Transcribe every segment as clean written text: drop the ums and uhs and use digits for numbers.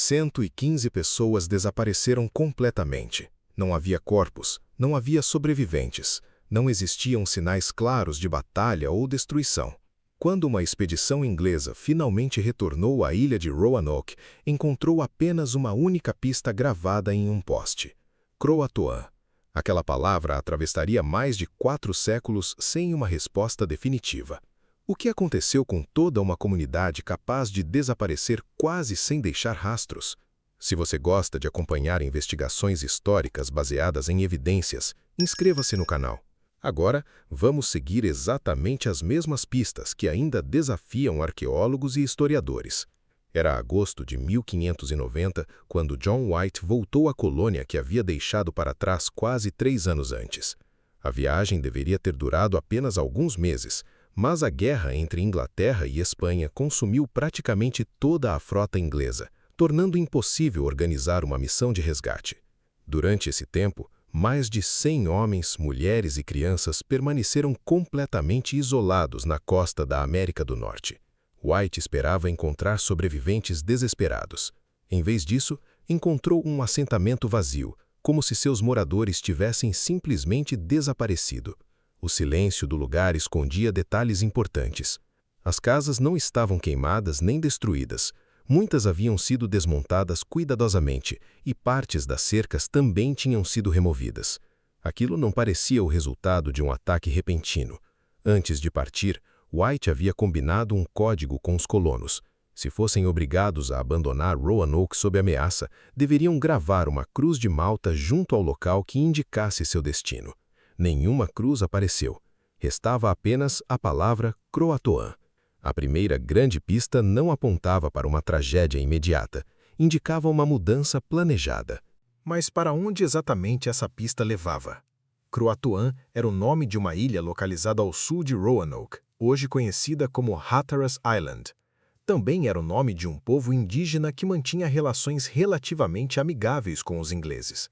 115 pessoas desapareceram completamente. Não havia corpos, não havia sobreviventes, não existiam sinais claros de batalha ou destruição. Quando uma expedição inglesa finalmente retornou à ilha de Roanoke, encontrou apenas uma única pista gravada em um poste: Croatoan. Aquela palavra atravessaria mais de 4 séculos sem uma resposta definitiva. O que aconteceu com toda uma comunidade capaz de desaparecer quase sem deixar rastros? Se você gosta de acompanhar investigações históricas baseadas em evidências, inscreva-se no canal. Agora, vamos seguir exatamente as mesmas pistas que ainda desafiam arqueólogos e historiadores. Era agosto de 1590, quando John White voltou à colônia que havia deixado para trás quase 3 anos antes. A viagem deveria ter durado apenas alguns meses, mas a guerra entre Inglaterra e Espanha consumiu praticamente toda a frota inglesa, tornando impossível organizar uma missão de resgate. Durante esse tempo, mais de 100 homens, mulheres e crianças permaneceram completamente isolados na costa da América do Norte. White esperava encontrar sobreviventes desesperados. Em vez disso, encontrou um assentamento vazio, como se seus moradores tivessem simplesmente desaparecido. O silêncio do lugar escondia detalhes importantes. As casas não estavam queimadas nem destruídas. Muitas haviam sido desmontadas cuidadosamente e partes das cercas também tinham sido removidas. Aquilo não parecia o resultado de um ataque repentino. Antes de partir, White havia combinado um código com os colonos. Se fossem obrigados a abandonar Roanoke sob ameaça, deveriam gravar uma cruz de Malta junto ao local que indicasse seu destino. Nenhuma cruz apareceu. Restava apenas a palavra Croatoan. A primeira grande pista não apontava para uma tragédia imediata. Indicava uma mudança planejada. Mas para onde exatamente essa pista levava? Croatoan era o nome de uma ilha localizada ao sul de Roanoke, hoje conhecida como Hatteras Island. Também era o nome de um povo indígena que mantinha relações relativamente amigáveis com os ingleses.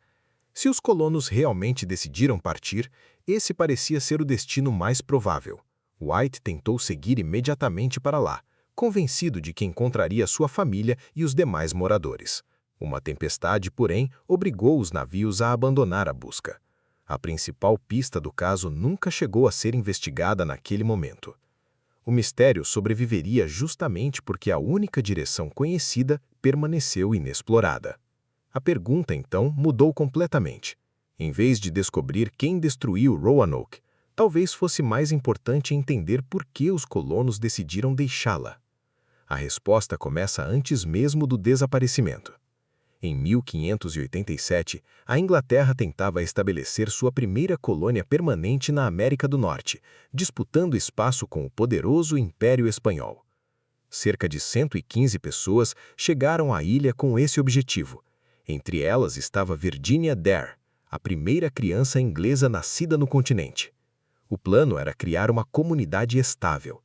Se os colonos realmente decidiram partir, esse parecia ser o destino mais provável. White tentou seguir imediatamente para lá, convencido de que encontraria sua família e os demais moradores. Uma tempestade, porém, obrigou os navios a abandonar a busca. A principal pista do caso nunca chegou a ser investigada naquele momento. O mistério sobreviveria justamente porque a única direção conhecida permaneceu inexplorada. A pergunta, então, mudou completamente. Em vez de descobrir quem destruiu Roanoke, talvez fosse mais importante entender por que os colonos decidiram deixá-la. A resposta começa antes mesmo do desaparecimento. Em 1587, a Inglaterra tentava estabelecer sua primeira colônia permanente na América do Norte, disputando espaço com o poderoso Império Espanhol. Cerca de 115 pessoas chegaram à ilha com esse objetivo. Entre elas estava Virginia Dare, a primeira criança inglesa nascida no continente. O plano era criar uma comunidade estável.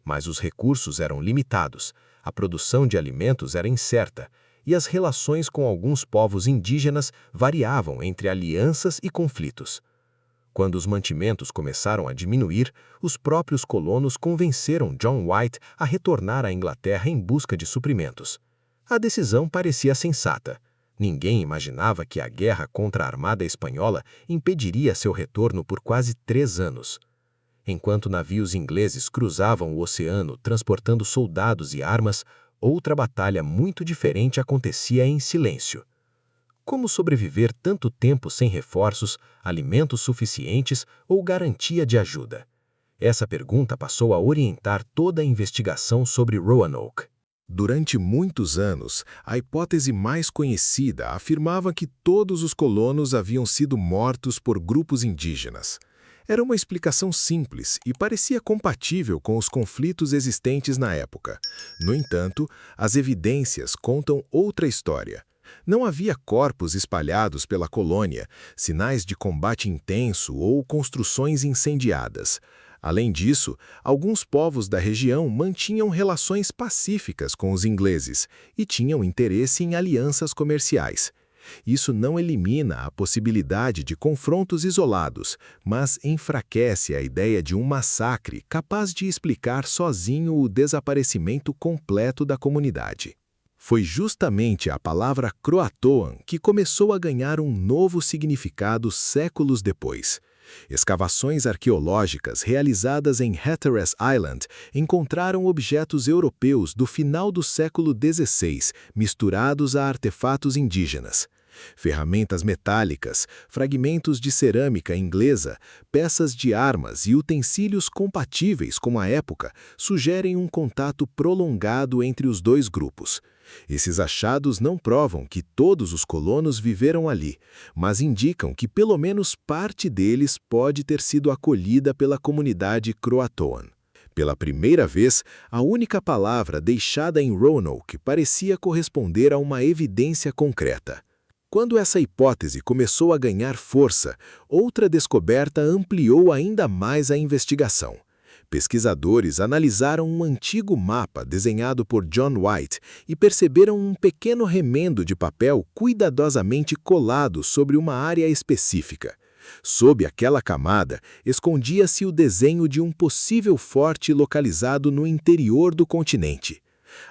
Mas os recursos eram limitados, a produção de alimentos era incerta, e as relações com alguns povos indígenas variavam entre alianças e conflitos. Quando os mantimentos começaram a diminuir, os próprios colonos convenceram John White a retornar à Inglaterra em busca de suprimentos. A decisão parecia sensata. Ninguém imaginava que a guerra contra a Armada Espanhola impediria seu retorno por quase 3 anos. Enquanto navios ingleses cruzavam o oceano transportando soldados e armas, outra batalha muito diferente acontecia em silêncio. Como sobreviver tanto tempo sem reforços, alimentos suficientes ou garantia de ajuda? Essa pergunta passou a orientar toda a investigação sobre Roanoke. Durante muitos anos, a hipótese mais conhecida afirmava que todos os colonos haviam sido mortos por grupos indígenas. Era uma explicação simples e parecia compatível com os conflitos existentes na época. No entanto, as evidências contam outra história. Não havia corpos espalhados pela colônia, sinais de combate intenso ou construções incendiadas. Além disso, alguns povos da região mantinham relações pacíficas com os ingleses e tinham interesse em alianças comerciais. Isso não elimina a possibilidade de confrontos isolados, mas enfraquece a ideia de um massacre capaz de explicar sozinho o desaparecimento completo da comunidade. Foi justamente a palavra Croatoan que começou a ganhar um novo significado séculos depois. Escavações arqueológicas realizadas em Hatteras Island encontraram objetos europeus do final do século XVI misturados a artefatos indígenas. Ferramentas metálicas, fragmentos de cerâmica inglesa, peças de armas e utensílios compatíveis com a época sugerem um contato prolongado entre os dois grupos. Esses achados não provam que todos os colonos viveram ali, mas indicam que pelo menos parte deles pode ter sido acolhida pela comunidade Croatoan. Pela primeira vez, a única palavra deixada em Roanoke parecia corresponder a uma evidência concreta. Quando essa hipótese começou a ganhar força, outra descoberta ampliou ainda mais a investigação. Pesquisadores analisaram um antigo mapa desenhado por John White e perceberam um pequeno remendo de papel cuidadosamente colado sobre uma área específica. Sob aquela camada, escondia-se o desenho de um possível forte localizado no interior do continente.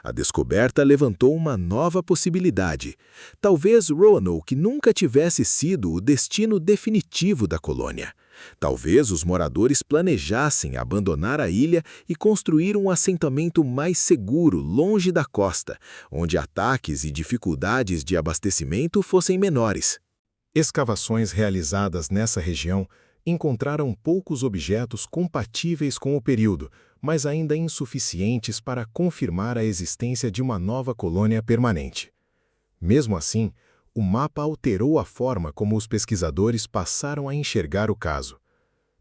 A descoberta levantou uma nova possibilidade. Talvez Roanoke nunca tivesse sido o destino definitivo da colônia. Talvez os moradores planejassem abandonar a ilha e construir um assentamento mais seguro longe da costa, onde ataques e dificuldades de abastecimento fossem menores. Escavações realizadas nessa região encontraram poucos objetos compatíveis com o período, mas ainda insuficientes para confirmar a existência de uma nova colônia permanente. Mesmo assim, o mapa alterou a forma como os pesquisadores passaram a enxergar o caso.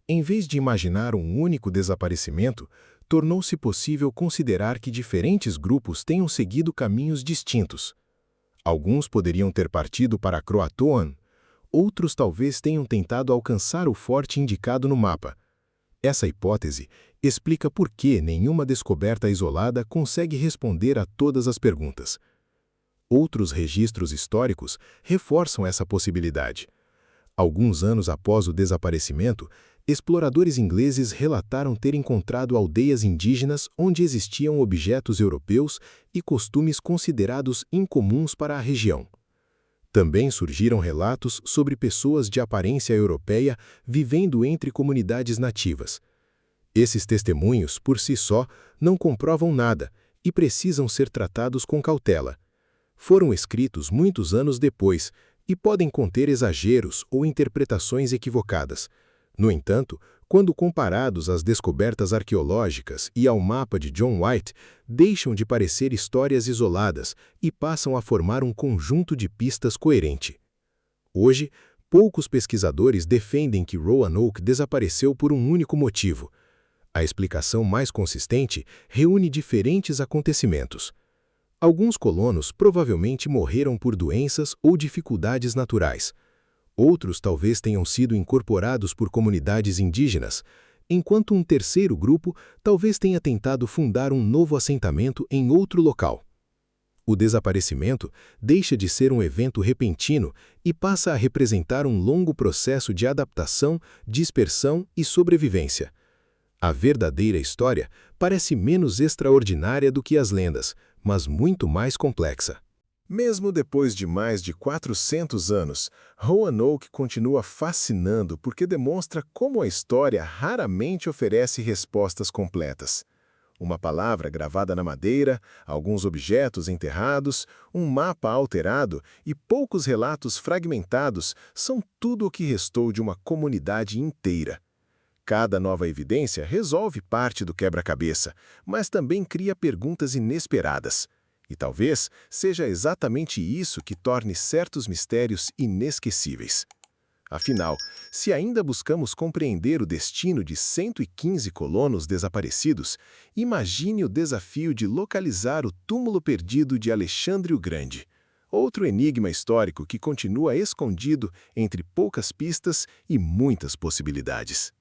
Em vez de imaginar um único desaparecimento, tornou-se possível considerar que diferentes grupos tenham seguido caminhos distintos. Alguns poderiam ter partido para Croatoan, outros talvez tenham tentado alcançar o forte indicado no mapa. Essa hipótese explica por que nenhuma descoberta isolada consegue responder a todas as perguntas. Outros registros históricos reforçam essa possibilidade. Alguns anos após o desaparecimento, exploradores ingleses relataram ter encontrado aldeias indígenas onde existiam objetos europeus e costumes considerados incomuns para a região. Também surgiram relatos sobre pessoas de aparência europeia vivendo entre comunidades nativas. Esses testemunhos, por si só, não comprovam nada e precisam ser tratados com cautela. Foram escritos muitos anos depois e podem conter exageros ou interpretações equivocadas. No entanto, quando comparados às descobertas arqueológicas e ao mapa de John White, deixam de parecer histórias isoladas e passam a formar um conjunto de pistas coerente. Hoje, poucos pesquisadores defendem que Roanoke desapareceu por um único motivo. A explicação mais consistente reúne diferentes acontecimentos. Alguns colonos provavelmente morreram por doenças ou dificuldades naturais. Outros talvez tenham sido incorporados por comunidades indígenas, enquanto um terceiro grupo talvez tenha tentado fundar um novo assentamento em outro local. O desaparecimento deixa de ser um evento repentino e passa a representar um longo processo de adaptação, dispersão e sobrevivência. A verdadeira história parece menos extraordinária do que as lendas, mas muito mais complexa. Mesmo depois de mais de 400 anos, Roanoke continua fascinando porque demonstra como a história raramente oferece respostas completas. Uma palavra gravada na madeira, alguns objetos enterrados, um mapa alterado e poucos relatos fragmentados são tudo o que restou de uma comunidade inteira. Cada nova evidência resolve parte do quebra-cabeça, mas também cria perguntas inesperadas. E talvez seja exatamente isso que torne certos mistérios inesquecíveis. Afinal, se ainda buscamos compreender o destino de 115 colonos desaparecidos, imagine o desafio de localizar o túmulo perdido de Alexandre o Grande, outro enigma histórico que continua escondido entre poucas pistas e muitas possibilidades.